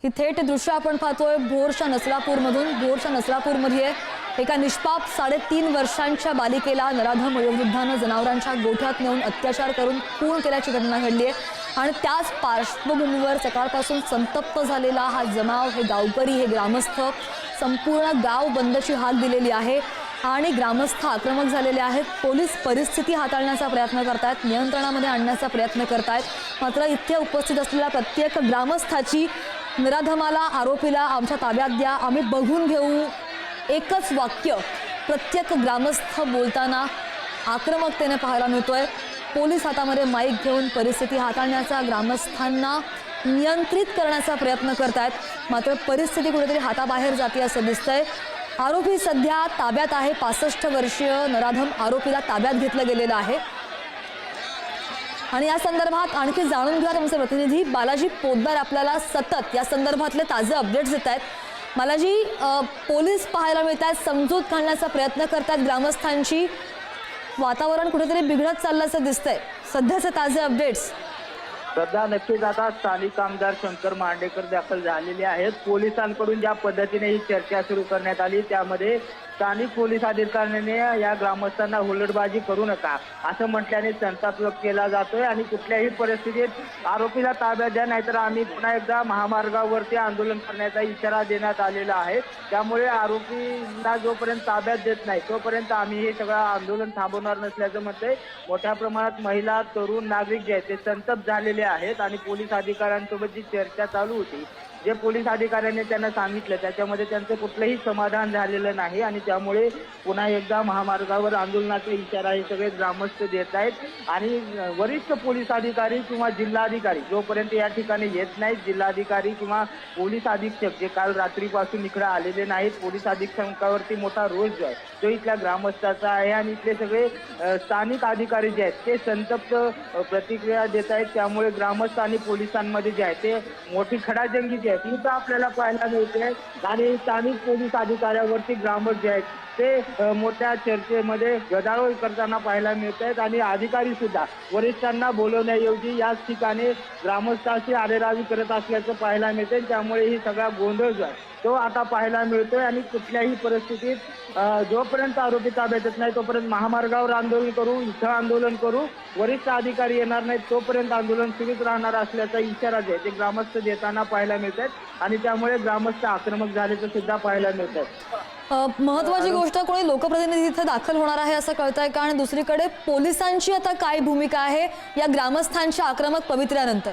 ही थेट दृश्य आपण पाहतोय भोरच्या नसरापूरमध्ये एका निष्पाप 3.5 वर्षांच्या बालिकेला नराधम वयोवृद्धानं जनावरांच्या गोठ्यात नेऊन अत्याचार करून खून केल्याची घटना घडली आहे। आणि त्याच पार्श्वभूमीवर सकाळपासून संतप्त झालेला हा जमाव, हे गावकरी, हे ग्रामस्थ, संपूर्ण गाव बंदची हाक दिलेली आहे आणि ग्रामस्थ आक्रमक झालेले आहेत। पोलीस परिस्थिती हाताळण्याचा प्रयत्न करतात, नियंत्रणामध्ये आणण्याचा प्रयत्न करतात। मात्र इथे उपस्थित असलेल्या प्रत्येक ग्रामस्थाची नराधमाला, आरोपीला आमच्या ताब्यात द्या, आम्ही बघून घेऊ, एकच वाक्य प्रत्येक ग्रामस्थ बोलताना आक्रमकतेने पाहायला मिळतोय। पोलीस हातामध्ये माईक घेऊन परिस्थिती हाताळण्याचा, ग्रामस्थांना नियंत्रित करण्याचा प्रयत्न करतात। मात्र परिस्थिती कुठेतरी हाताबाहेर जाते असं दिसतंय। आरोपी सध्या ताब्यात आहे। 65 वर्षीय नराधम आरोपीला ताब्यात घेतलं गेलेलं आहे। आणि या संदर्भात आणखी जाणून घ्या आमचे प्रतिनिधी बालाजी पोद्दार आपल्याला सतत या संदर्भातले ताजे अपडेट्स देत आहेत। बालाजी, पोलीस पाहायला मिळत आहेत, समजूत घालण्याचा प्रयत्न करतात ग्रामस्थांची, वातावरण कुठेतरी बिघडत चालल्याचं दिसतंय, सध्याचे ताजे अपडेट्स? सध्या नक्कीच आता स्थानिक आमदार शंकर मांडेकर दाखल झालेले आहेत। पोलिसांकडून ज्या पद्धतीने ही चर्चा सुरू करण्यात आली त्यामध्ये स्थानिक पोलीस अधिकाऱ्यांनी या ग्रामस्थांना हुलडबाजी करू नका असं म्हटल्याने संताप व्यक्त केला जातोय आणि कुठल्याही परिस्थितीत आरोपीला ताब्यात द्या, नाहीतर आम्ही पुन्हा एकदा महामार्गावरती आंदोलन करण्याचा इशारा देण्यात आलेला आहे। त्यामुळे आरोपींना जोपर्यंत ताब्यात देत नाही तोपर्यंत आम्ही हे सगळं आंदोलन थांबवणार नसल्याचं म्हणतंय। मोठ्या प्रमाणात महिला, तरुण नागरिक जे आहेत ते संतप्त झालेले आहेत आणि पोलीस अधिकाऱ्यांसोबत जी चर्चा चालू होती, जे पोलीस अधिकाऱ्यांनी त्यांना सांगितलं त्याच्यामध्ये त्यांचं कुठलंही समाधान झालेलं नाही आणि त्यामुळे पुन्हा एकदा महामार्गावर आंदोलनाचा इशारा हे सगळे ग्रामस्थ देत आहेत। आणि वरिष्ठ पोलीस अधिकारी किंवा जिल्हाधिकारी जोपर्यंत या ठिकाणी येत नाहीत, जिल्हाधिकारी किंवा पोलीस अधीक्षक जे काल रात्रीपासून इकडे आलेले नाहीत, पोलीस अधीक्षकावरती मोठा रोष जो आहे तो इथल्या ग्रामस्थाचा आहे आणि इथले सगळे स्थानिक अधिकारी जे आहेत ते संतप्त प्रतिक्रिया देत आहेत। त्यामुळे ग्रामस्थ आणि पोलिसांमध्ये जे आहे ते मोठी खडाजंगी जी आहे ती आपल्याला पाहायला मिळते आणि स्थानिक पोलीस अधिकाऱ्यावरती ग्रामस्थ जे आहेत ते मोठ्या चर्चेमध्ये गदारोळ करताना पाहायला मिळत आहेत आणि अधिकारी सुद्धा वरिष्ठांना बोलवण्याऐवजी याच ठिकाणी ग्रामस्थांशी आरेरावी करत असल्याचं पाहायला मिळते। त्यामुळे ही सगळा गोंधळ जो आहे तो आता पाहायला मिळतोय आणि कुठल्याही परिस्थितीत जोपर्यंत आरोपी ताब्यात येत नाही तोपर्यंत महामार्गावर आंदोलन करू, इथं आंदोलन करू, वरिष्ठ अधिकारी येणार नाहीत तोपर्यंत आंदोलन सुरूच राहणार असल्याचा इशारा जे ते ग्रामस्थ देताना पाहायला मिळत आहेत आणि त्यामुळे ग्रामस्थ आक्रमक झाल्याचं सुद्धा पाहायला मिळत आहे। महत्वाची गोष्ट, कोणी लोकप्रतिनिधी इथे दाखल होणार आहे असं कळतंय का? आणि दुसरीकडे पोलिसांची आता काय भूमिका आहे या ग्रामस्थांच्या आक्रमक पवित्र्यानंतर?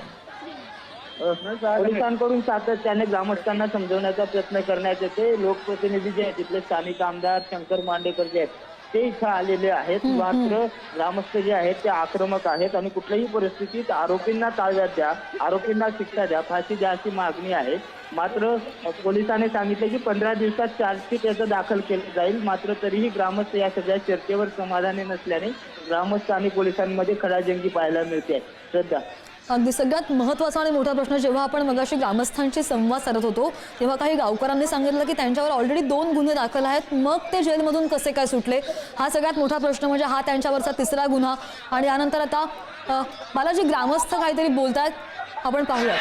पोलिसांकडून सातत्याने ग्रामस्थांना समजवण्याचा प्रयत्न करण्यात येते। लोकप्रतिनिधी जे आहेत तिथले स्थानिक आमदार शंकर मांडेकर जे आहेत ते इथं आलेले आहेत। मात्र ग्रामस्थ जे आहेत ते आक्रमक आहेत आणि कुठल्याही परिस्थितीत आरोपींना ताब्यात द्या, आरोपींना शिक्षा द्या, फाशी द्या अशी मागणी आहे। मात्र पोलिसांनी सांगितले की 15 दिवसात चार्जशीट याचं दाखल केलं जाईल। मात्र तरीही ग्रामस्थ या सगळ्या चर्चेवर समाधानी नसल्याने ग्रामस्थ आणि पोलिसांमध्ये खडाजंगी पाहायला मिळते सध्या। अगदी सगळ्यात महत्त्वाचा आणि मोठा प्रश्न, जेव्हा आपण मगाशी ग्रामस्थांशी संवाद साधत होतो तेव्हा काही गावकऱ्यांनी सांगितलं की त्यांच्यावर ऑलरेडी 2 गुन्हे दाखल आहेत, मग ते जेलमधून कसे काय सुटले, हा सगळ्यात मोठा प्रश्न। म्हणजे हा त्यांच्यावरचा 3रा गुन्हा। आणि यानंतर आता बालाजी, ग्रामस्थ काहीतरी बोलतायत, आपण पाहूया।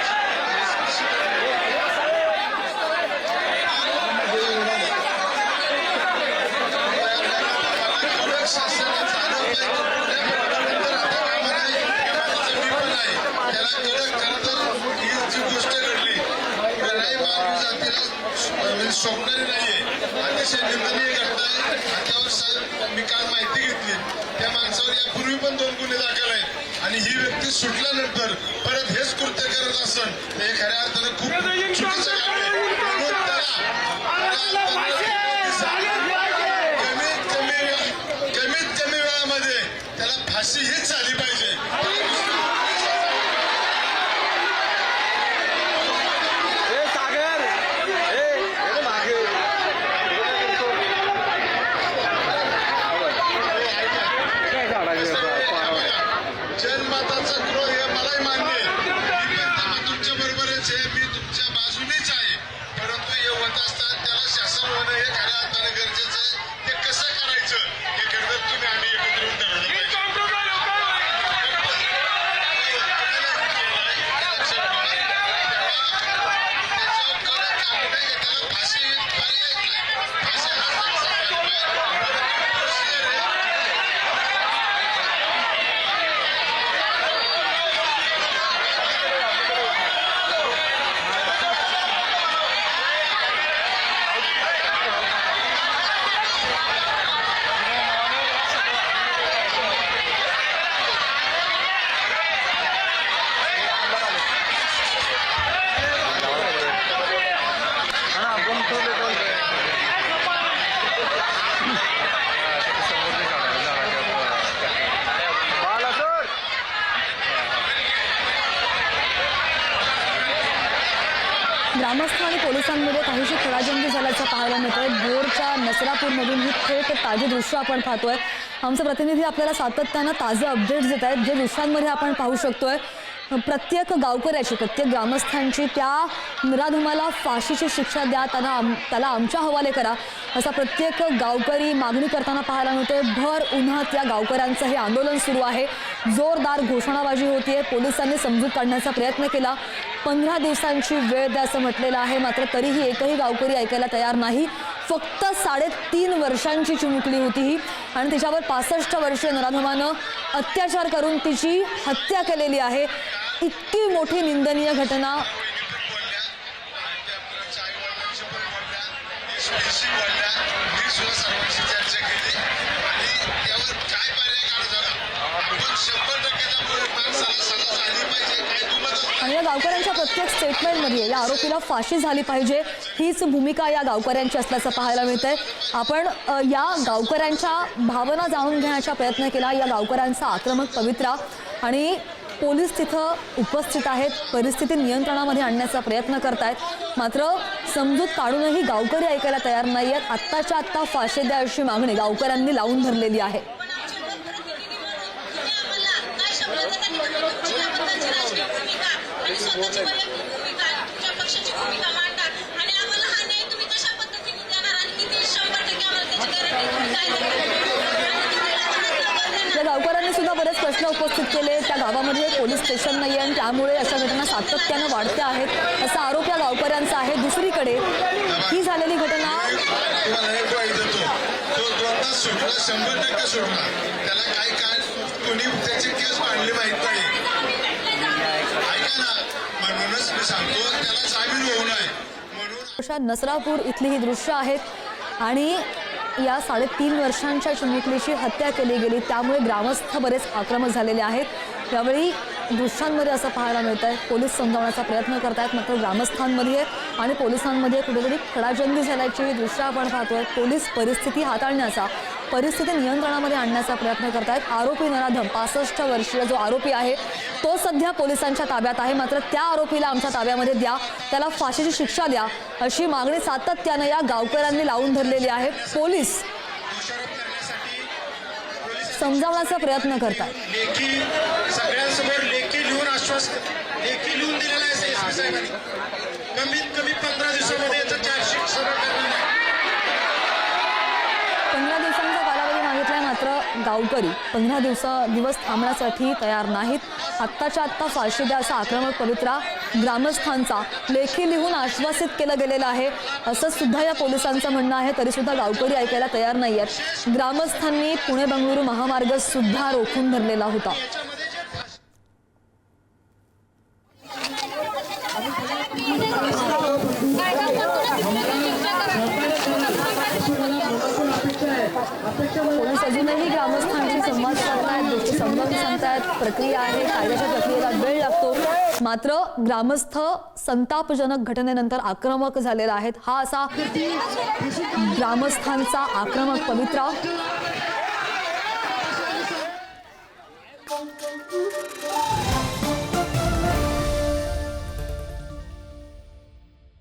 स्वप्नाली नाहीये, अतिशय निंदनीय घटना आहे। त्यावर साहेब मी काल माहिती घेतली, त्या माणसावर यापूर्वी पण 2 गुन्हे दाखल आहेत आणि ही व्यक्ती सुटल्यानंतर परत हेच कृत्य करत असेल तर हे खऱ्या अर्थानं खूप चुकीचं काम आहे। कमीत कमी वेळामध्ये त्याला फाशी हीच झाली पाहिजे। जनमताचा क्रोध हे मलाही मान्य आहे, मी तुमच्या बरोबरच आहे, मी तुमच्या बाजूनेच आहे, परंतु हे होत असताना त्याला शासन होणं हे खऱ्या अर्थानं गरजेचं आहे। ते कसं करायचं हे खरं तुम्ही आम्ही एकत्र येऊन ठरवलं पाहिजे। ग्रामस्थ आणि पोलिसांमध्ये काहीशी खडाजंगी झाल्याचं पाहायला मिळतंय। भोरच्या नसरापूरमधून ही थेट ताजी दृश्य आपण पाहतोय। आमचे प्रतिनिधी आपल्याला सातत्यानं ताजे अपडेट्स देत आहेत, जे दृश्यांमध्ये आपण पाहू शकतोय। प्रत्येक गावकऱ्याची, प्रत्येक ग्रामस्थांची त्या नराधमाला फाशीची शिक्षा द्या, त्याला आमच्या हवाले करा, असा प्रत्येक गावकरी मागणी करताना पाहायला मिळतोय। भर उन्हात या गावकऱ्यांचं हे आंदोलन सुरू आहे। जोरदार घोषणाबाजी होतीये। पोलिसांनी समजूत काढण्याचा प्रयत्न केला। 15 दिवसांची वेळ द्या असं म्हटलेलं आहे, मात्र तरीही एकही गावकरी ऐकायला तयार नाही। फक्त 3.5 वर्षांची चिमुकली होती ही, आणि तिच्यावर 65 वर्षीय नराधमानं अत्याचार करून तिची हत्या केलेली आहे। इतकी मोठी निंदनीय घटना। आणि या गावकऱ्यांच्या प्रत्येक स्टेटमेंटमध्ये या आरोपीला फाशी झाली पाहिजे हीच भूमिका या गावकऱ्यांची असल्याचं पाहायला मिळतंय। आपण या गावकऱ्यांच्या भावना जाणून घेण्याचा प्रयत्न केला। या गावकऱ्यांचा आक्रमक पवित्रा, आणि पोलीस तिथं उपस्थित आहेत, परिस्थिती नियंत्रणामध्ये आणण्याचा प्रयत्न करतायत, मात्र समजूत काढूनही गावकरी ऐकायला तयार नाहीयेत। आत्ताच्या आत्ता फाशी द्या अशी मागणी गावकऱ्यांनी लावून धरलेली आहे। या गावकऱ्यांनी सुद्धा बरेच प्रश्न उपस्थित केले। त्या गावामध्ये पोलीस स्टेशन नाही आणि त्यामुळे अशा घटना सातत्यानं वाढत्या आहेत असा आरोप या गावकऱ्यांचा आहे। दुसरीकडे ही झालेली घटना 100% सोडला, त्याला काय कोणी त्याची केस मांडली माहित नाही। ऐका ना, म्हणूनच मी सांगतो त्याला जामीन होऊ नये म्हणून। नसरापूर इथली ही दृश्य आहेत, आणि या 3.5 वर्षांच्या चिमुकलीची हत्या केली गेली, त्यामुळे ग्रामस्थ बरेच आक्रमक झालेले आहेत। यावेळी दृश्यांमध्ये असं पाहायला मिळतंय, पोलीस समजावण्याचा प्रयत्न करतायत, मात्र ग्रामस्थांमध्ये आणि पोलिसांमध्ये कुठेतरी खडाजंगी झाल्याची ही दृश्य आपण पाहतोय। पोलीस परिस्थिती हाताळण्याचा, परिस्थिती नियंत्रणामध्ये आणण्याचा प्रयत्न करतायत। आरोपी नराधम 65 वर्षीय जो आरोपी आहे तो सध्या पोलिसांच्या ताब्यात आहे, मात्र त्या आरोपीला आमच्या ताब्यामध्ये द्या, त्याला फाशीची शिक्षा द्या अशी मागणी सातत्यानं या गावकऱ्यांनी लावून धरलेली आहे। पोलीस समजावण्याचा प्रयत्न करतात। लेखी सगळ्यांसमोर लेखी लिहून आश्वासन लेखी लिहून दिलेला आहे एसपी साहेबांनी। कमीत कमी 15 दिवसामध्ये याचा चार्जशीट सर्व करणार आहे। 15 दिवसांचा कालावधी मागितलाय, मात्र गावकरी 15 दिवस थांबण्यासाठी तयार नाहीत। आत्ताच्या आत्ता फाशी द्या असा आक्रमक पवित्रा ग्रामस्थांचा लेखी लिहून आश्वासित केलं गेलेलं आहे, असं सुद्धा या पोलिसांचं म्हणणं आहे। तरी सुद्धा गावकरी ऐकायला तयार नाही आहेत। ग्रामस्थांनी पुणे बंगळुरू महामार्ग सुद्धा रोखून धरलेला होता। पोलीस अजूनही ग्रामस्थांशी संवाद साधतायत, गोष्टी समजावून सांगतायत। प्रक्रिया आहे, कायद्याच्या प्रक्रियेला वेळ लागतो, मात्र ग्रामस्थ संतापजनक घटनेनंतर आक्रमक झालेला आहेत। हा असा ग्रामस्थांचा आक्रमक पवित्रा।